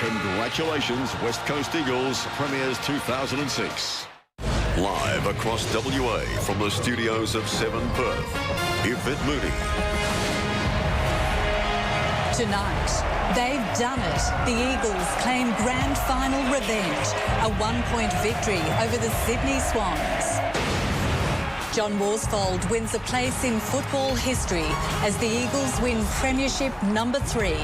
Congratulations, West Coast Eagles, Premiers 2006. Live across WA from the studios of 7 Perth, Yvette Mooney. Tonight, they've done it. The Eagles claim grand final revenge, a 1-point victory over the Sydney Swans. John Worsfold wins a place in football history as the Eagles win Premiership number 3.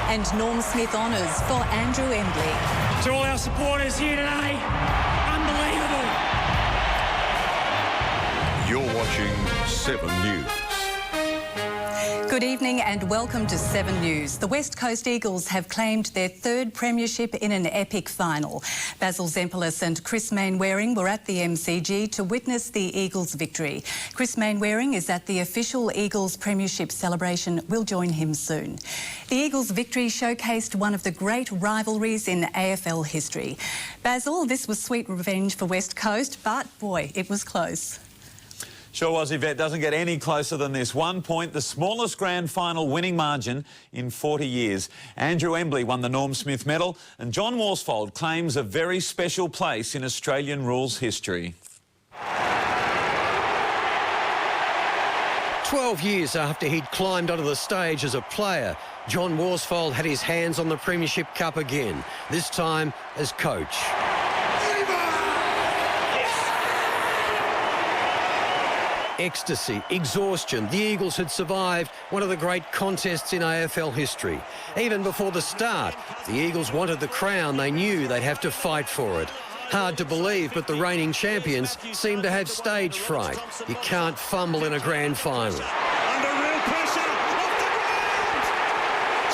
And Norm Smith honours for Andrew Embley. To all our supporters here today, unbelievable. You're watching 7 News. Good evening and welcome to 7 News. The West Coast Eagles have claimed their 3rd premiership in an epic final. Basil Zempilas and Chris Mainwaring were at the MCG to witness the Eagles' victory. Chris Mainwaring is at the official Eagles premiership celebration. We'll join him soon. The Eagles' victory showcased one of the great rivalries in AFL history. Basil, this was sweet revenge for West Coast, but boy, it was close. Sure was, Yvette. Doesn't get any closer than this. 1 point, the smallest grand final winning margin in 40 years. Andrew Embley won the Norm Smith medal and John Worsfold claims a very special place in Australian rules history. 12 years after he'd climbed onto the stage as a player, John Worsfold had his hands on the Premiership Cup again, this time as coach. Ecstasy, exhaustion, the Eagles had survived one of the great contests in AFL history. Even before the start, the Eagles wanted the crown. They knew they'd have to fight for it. Hard to believe, but the reigning champions seem to have stage fright. You can't fumble in a grand final. Under real pressure, off the ground!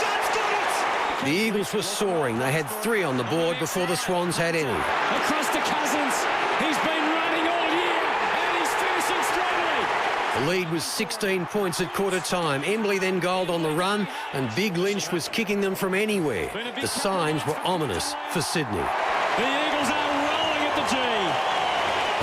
John's got it! The Eagles were soaring. They had 3 on the board before the Swans had any. Across to Cousins, he's been running all year, and he's finishing strongly. The lead was 16 points at quarter time. Embley then goaled on the run, and Big Lynch was kicking them from anywhere. The signs were ominous for Sydney. The Eagles are rolling at the G.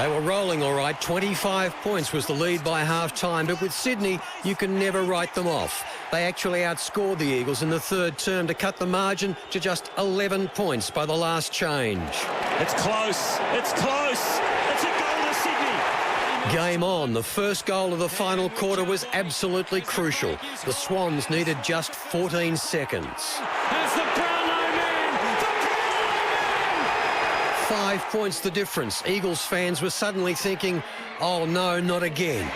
They were rolling all right. 25 points was the lead by half-time, but with Sydney, you can never write them off. They actually outscored the Eagles in the 3rd term to cut the margin to just 11 points by the last change. It's close. It's close. It's a goal to Sydney. Game on. The first goal of the final quarter was absolutely crucial. The Swans needed just 14 seconds. That's the Brownlow man. The Brownlow man. 5 points the difference. Eagles fans were suddenly thinking, oh no, not again.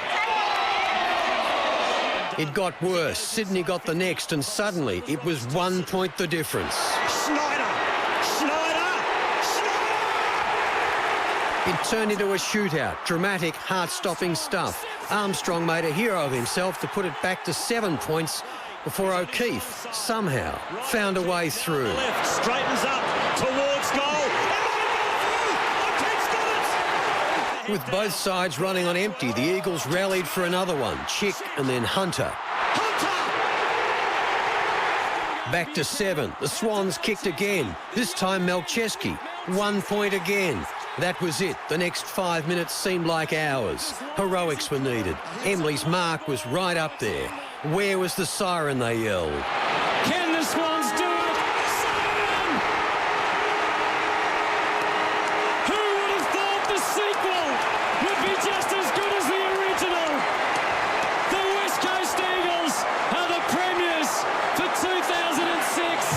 It got worse. Sydney got the next, and suddenly it was 1 point the difference. Schneider. It turned into a shootout. Dramatic, heart-stopping stuff. Armstrong made a hero of himself to put it back to 7 points before O'Keefe somehow found a way through. Left, straightens up towards goal. O'Keefe's got it. With both sides running on empty, the Eagles rallied for another one. Chick and then Hunter. Back to 7. The Swans kicked again. This time Melcheski. 1 point again. That was it. The next 5 minutes seemed like hours. Heroics were needed. Embley's mark was right up there. Where was the siren, they yelled. Can the Swans do it? Siren! Who would have thought the sequel would be just as good as the original? The West Coast Eagles are the premiers for 2006.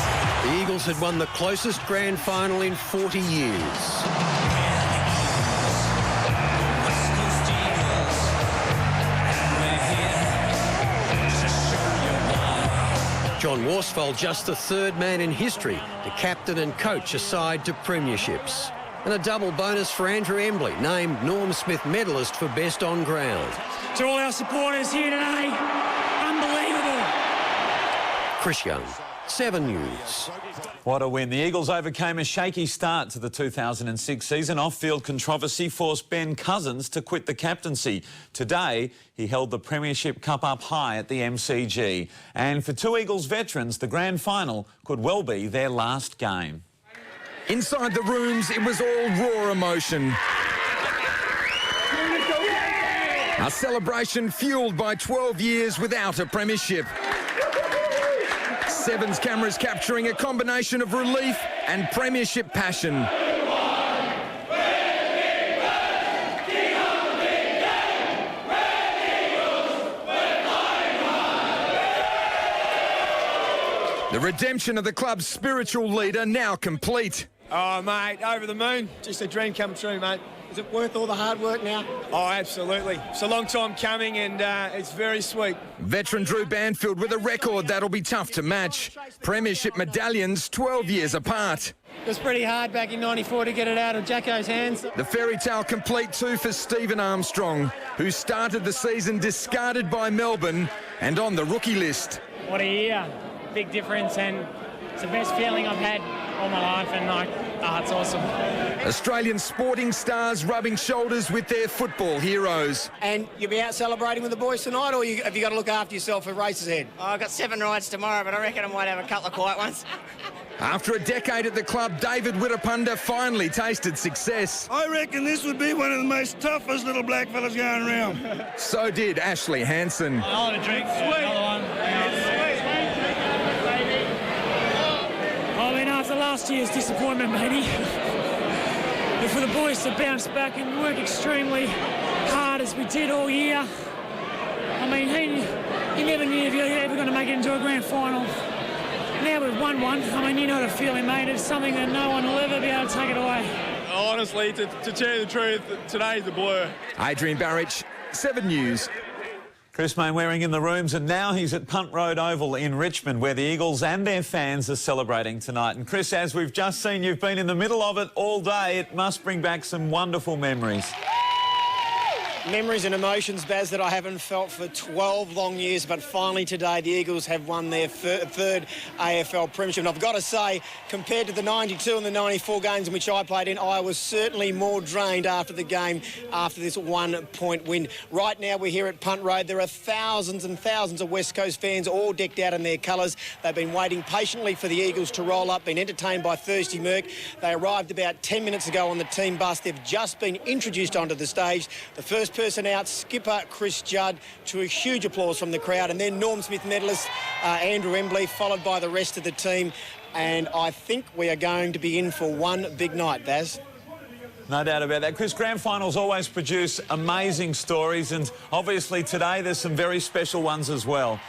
The Eagles had won the closest grand final in 40 years. John Worsfold, just the 3rd man in history to captain and coach a side to premierships. And a double bonus for Andrew Embley, named Norm Smith medalist for best on ground. To all our supporters here today, unbelievable. Chris Young, 7 News. What a win. The Eagles overcame a shaky start to the 2006 season. Off-field controversy forced Ben Cousins to quit the captaincy. Today, he held the Premiership Cup up high at the MCG. And for 2 Eagles veterans, the grand final could well be their last game. Inside the rooms, it was all raw emotion. A celebration fuelled by 12 years without a premiership. Seven's cameras capturing a combination of relief and premiership passion. The redemption of the club's spiritual leader now complete. Oh, mate, over the moon. Just a dream come true, mate. Is it worth all the hard work now? Oh, absolutely. It's a long time coming and it's very sweet. Veteran Drew Banfield with a record that'll be tough to match. Premiership medallions 12 years apart. It was pretty hard back in '94 to get it out of Jacko's hands. The fairy tale complete too for Stephen Armstrong, who started the season discarded by Melbourne and on the rookie list. What a year. Big difference, and it's the best feeling I've had all my life, and it's awesome. Australian sporting stars rubbing shoulders with their football heroes. And you'll be out celebrating with the boys tonight, or have you got to look after yourself for races ahead? Oh, I've got 7 rides tomorrow, but I reckon I might have a couple of quiet ones. After a decade at the club, David Wittapunda finally tasted success. I reckon this would be one of the most toughest little black fellas going around. So did Ashley Hansen. I'll have a drink. Sweet. Another one. I mean, after last year's disappointment, matey, and for the boys to bounce back and work extremely hard as we did all year, I mean, you never knew if you were ever going to make it into a grand final. Now we've won one. I mean, you know the feeling, mate. It's something that no one will ever be able to take it away. Honestly, to tell you the truth, today's a blur. Adrian Barrich, 7 News. Chris Mainwaring in the rooms, and now he's at Punt Road Oval in Richmond, where the Eagles and their fans are celebrating tonight. And Chris, as we've just seen, you've been in the middle of it all day. It must bring back some wonderful memories. Memories and emotions, Baz, that I haven't felt for 12 long years, but finally today the Eagles have won their third AFL premiership. And I've got to say, compared to the 92 and the 94 games in which I played in, I was certainly more drained after the game, after this 1-point win. Right now we're here at Punt Road. There are thousands and thousands of West Coast fans all decked out in their colours. They've been waiting patiently for the Eagles to roll up, been entertained by Thirsty Merc. They arrived about 10 minutes ago on the team bus. They've just been introduced onto the stage. The first person out, skipper Chris Judd, to a huge applause from the crowd, and then Norm Smith medalist Andrew Embley, followed by the rest of the team. And I think we are going to be in for one big night, Baz. No doubt about that. Chris, grand finals always produce amazing stories, and obviously today there's some very special ones as well.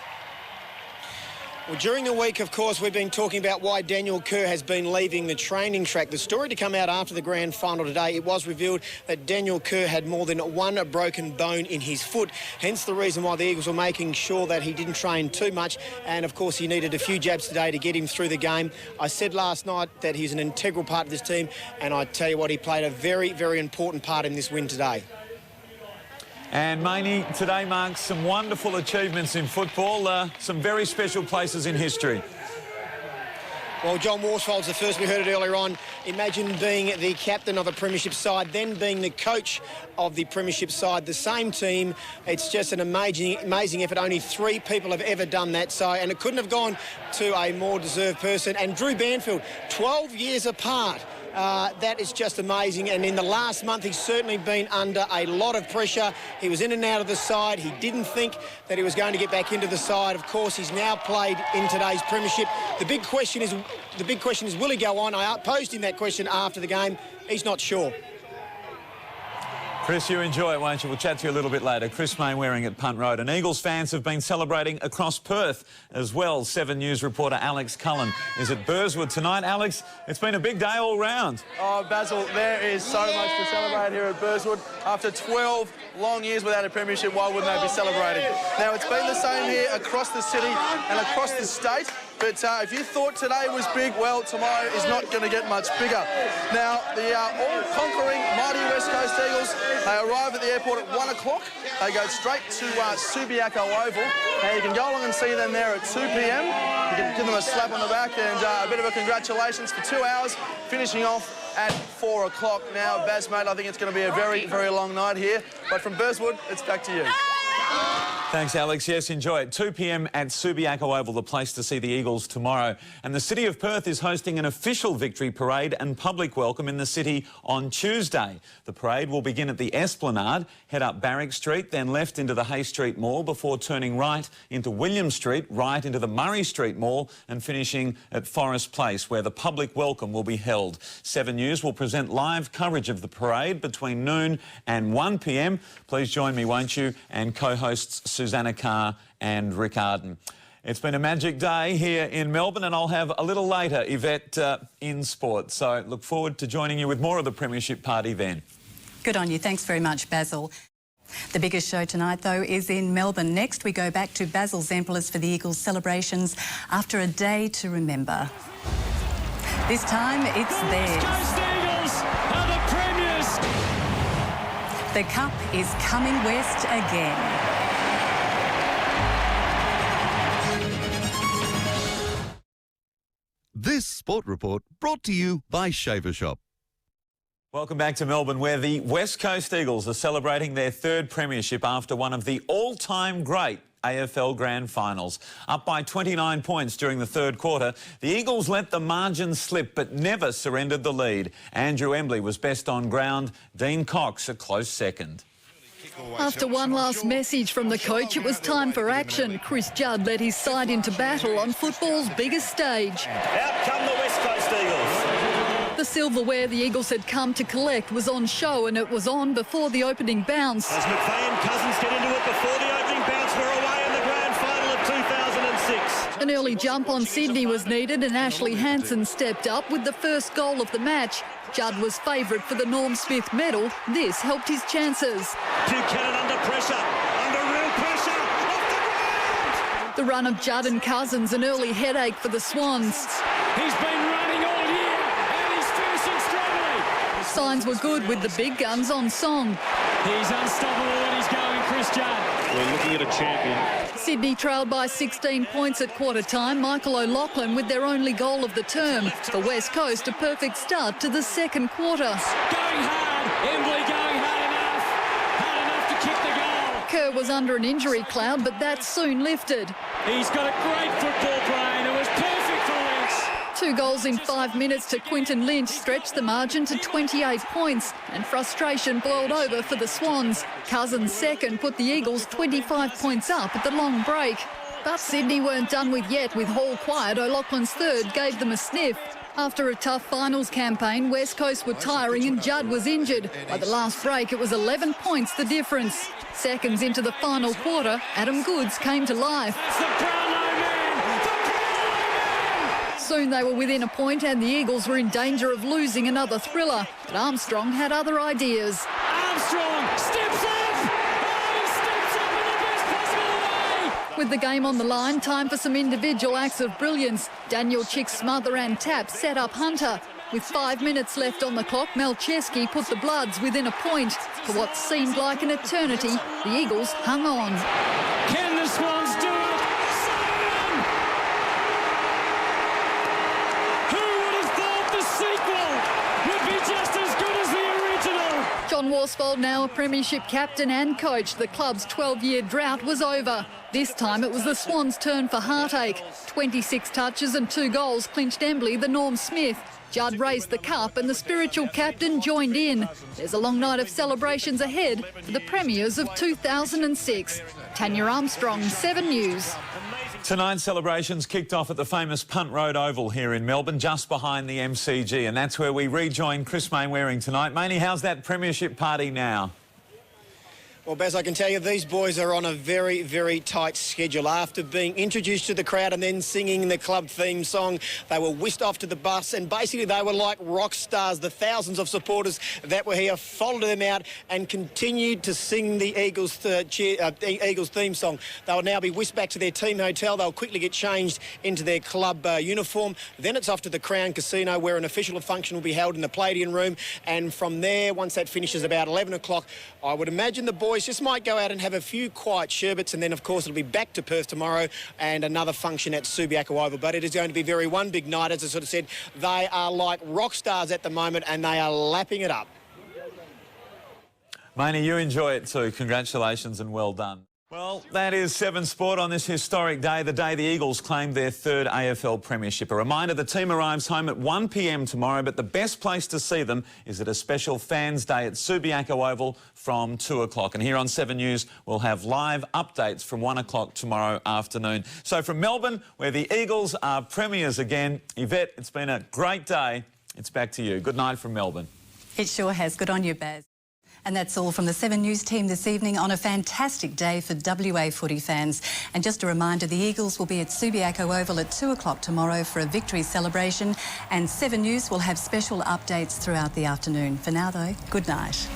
Well, during the week, of course, we've been talking about why Daniel Kerr has been leaving the training track. The story to come out after the grand final today, it was revealed that Daniel Kerr had more than one broken bone in his foot, hence the reason why the Eagles were making sure that he didn't train too much. And, of course, he needed a few jabs today to get him through the game. I said last night that he's an integral part of this team, and I tell you what, he played a very, very important part in this win today. And Maney, today marks some wonderful achievements in football, some very special places in history. Well, John Worsfold's the first. We heard it earlier on. Imagine being the captain of a premiership side, then being the coach of the premiership side, the same team. It's just an amazing effort. Only 3 people have ever done that. So, and it couldn't have gone to a more deserved person. And Drew Banfield, 12 years apart. That is just amazing, and in the last month he's certainly been under a lot of pressure. He was in and out of the side. He didn't think that he was going to get back into the side. Of course, he's now played in today's premiership. The big question is will he go on? I posed him that question after the game. He's not sure. Chris, you enjoy it, won't you? We'll chat to you a little bit later. Chris Mainwaring at Punt Road. And Eagles fans have been celebrating across Perth as well. 7 News reporter Alex Cullen is at Burswood tonight. Alex, it's been a big day all round. Oh, Basil, there is so much to celebrate here at Burswood. After 12 long years without a premiership, why wouldn't they be celebrating? Now, it's been the same here across the city and across the state. But if you thought today was big, well, tomorrow is not going to get much bigger. Now, the all-conquering mighty West Coast Eagles, they arrive at the airport at 1 o'clock. They go straight to Subiaco Oval. Now, you can go along and see them there at 2 p.m. You can give them a slap on the back and a bit of a congratulations for 2 hours, finishing off at 4 o'clock. Now, Baz, mate, I think it's going to be a very, very long night here. But from Burswood, it's back to you. Thanks, Alex. Yes, enjoy it. 2 p.m. at Subiaco Oval, the place to see the Eagles tomorrow. And the City of Perth is hosting an official victory parade and public welcome in the city on Tuesday. The parade will begin at the Esplanade, head up Barrack Street, then left into the Hay Street Mall before turning right into William Street, right into the Murray Street Mall and finishing at Forest Place, where the public welcome will be held. 7 News will present live coverage of the parade between noon and 1 p.m. Please join me, won't you, and co-hosts Susanna Carr and Rick Arden. It's been a magic day here in Melbourne, and I'll have a little later Yvette in sport. So look forward to joining you with more of the Premiership Party then. Good on you. Thanks very much, Basil. The biggest show tonight, though, is in Melbourne. Next, we go back to Basil Zempilas for the Eagles celebrations after a day to remember. This time, it's theirs. West Coast Eagles are the premiers. The cup is coming west again. This Sport Report brought to you by Shaver Shop. Welcome back to Melbourne, where the West Coast Eagles are celebrating their third premiership after one of the all-time great AFL Grand Finals. Up by 29 points during the third quarter, the Eagles let the margin slip but never surrendered the lead. Andrew Embley was best on ground, Dean Cox a close second. After one last message from the coach, it was time for action. Chris Judd led his side into battle on football's biggest stage. Out come the West Coast Eagles. The silverware the Eagles had come to collect was on show, and it was on before the opening bounce. As McVeigh and Cousins get into it before the opening bounce, we're away in the grand final of 2006. An early jump on Sydney was needed, and Ashley Hansen stepped up with the first goal of the match. Judd was favourite for the Norm Smith medal. This helped his chances. Buchanan under pressure, under real pressure, off the ground! The run of Judd and Cousins, an early headache for the Swans. He's been running all year and he's finishing strongly. Signs were good with the big guns on song. He's unstoppable when he's going, Chris Judd. We're looking at a champion. Sydney trailed by 16 points at quarter time. Michael O'Loughlin with their only goal of the term. For West Coast, a perfect start to the second quarter. Going hard, Embley going hard enough to kick the goal. Kerr was under an injury cloud, but that soon lifted. He's got a great football brain. It was perfect for Lynch. 2 goals in 5 minutes to Quinton Lynch stretched the margin to 28 points, and frustration boiled over for the Swans. Cousins' second put the Eagles 25 points up at the long break. But Sydney weren't done with yet. With Hall quiet, O'Loughlin's third gave them a sniff. After a tough finals campaign, West Coast were tiring and Judd was injured. By the last break, it was 11 points the difference. Seconds into the final quarter, Adam Goods came to life. Soon they were within a point and the Eagles were in danger of losing another thriller. But Armstrong had other ideas. Armstrong steps up! Oh, he steps up in the best possible way! With the game on the line, time for some individual acts of brilliance. Daniel Chick's smother and tap set up Hunter. With 5 minutes left on the clock, Malcheski put the Bloods within a point. For what seemed like an eternity, the Eagles hung on. Can the Swans do it? John Worsfold, now a premiership captain and coach. The club's 12-year drought was over. This time it was the Swans' turn for heartache. 26 touches and 2 goals clinched Embley the Norm Smith. Judd raised the cup and the spiritual captain joined in. There's a long night of celebrations ahead for the premiers of 2006. Tanya Armstrong, 7 News. Tonight's celebrations kicked off at the famous Punt Road Oval here in Melbourne, just behind the MCG, and that's where we rejoin Chris Mainwaring tonight. Mainey, how's that premiership party now? Well, Baz, I can tell you these boys are on a very, very tight schedule. After being introduced to the crowd and then singing the club theme song, they were whisked off to the bus and basically they were like rock stars. The thousands of supporters that were here followed them out and continued to sing the Eagles theme song. They'll now be whisked back to their team hotel. They'll quickly get changed into their club uniform. Then it's off to the Crown Casino where an official function will be held in the Palladium Room. And from there, once that finishes about 11 o'clock, I would imagine the boys just might go out and have a few quiet sherbets, and then of course it'll be back to Perth tomorrow and another function at Subiaco Oval. But it is going to be one big night. As I sort of said, they are like rock stars at the moment and they are lapping it up. Mainey, you enjoy it too. Congratulations and well done. Well, that is 7 Sport on this historic day, the day the Eagles claimed their third AFL premiership. A reminder, the team arrives home at 1 p.m. tomorrow, but the best place to see them is at a special Fans Day at Subiaco Oval from 2 o'clock. And here on 7 News, we'll have live updates from 1 o'clock tomorrow afternoon. So from Melbourne, where the Eagles are premiers again, Yvette, it's been a great day. It's back to you. Good night from Melbourne. It sure has. Good on you, Baz. And that's all from the 7 News team this evening on a fantastic day for WA footy fans. And just a reminder, the Eagles will be at Subiaco Oval at 2 o'clock tomorrow for a victory celebration, and 7 News will have special updates throughout the afternoon. For now, though, good night.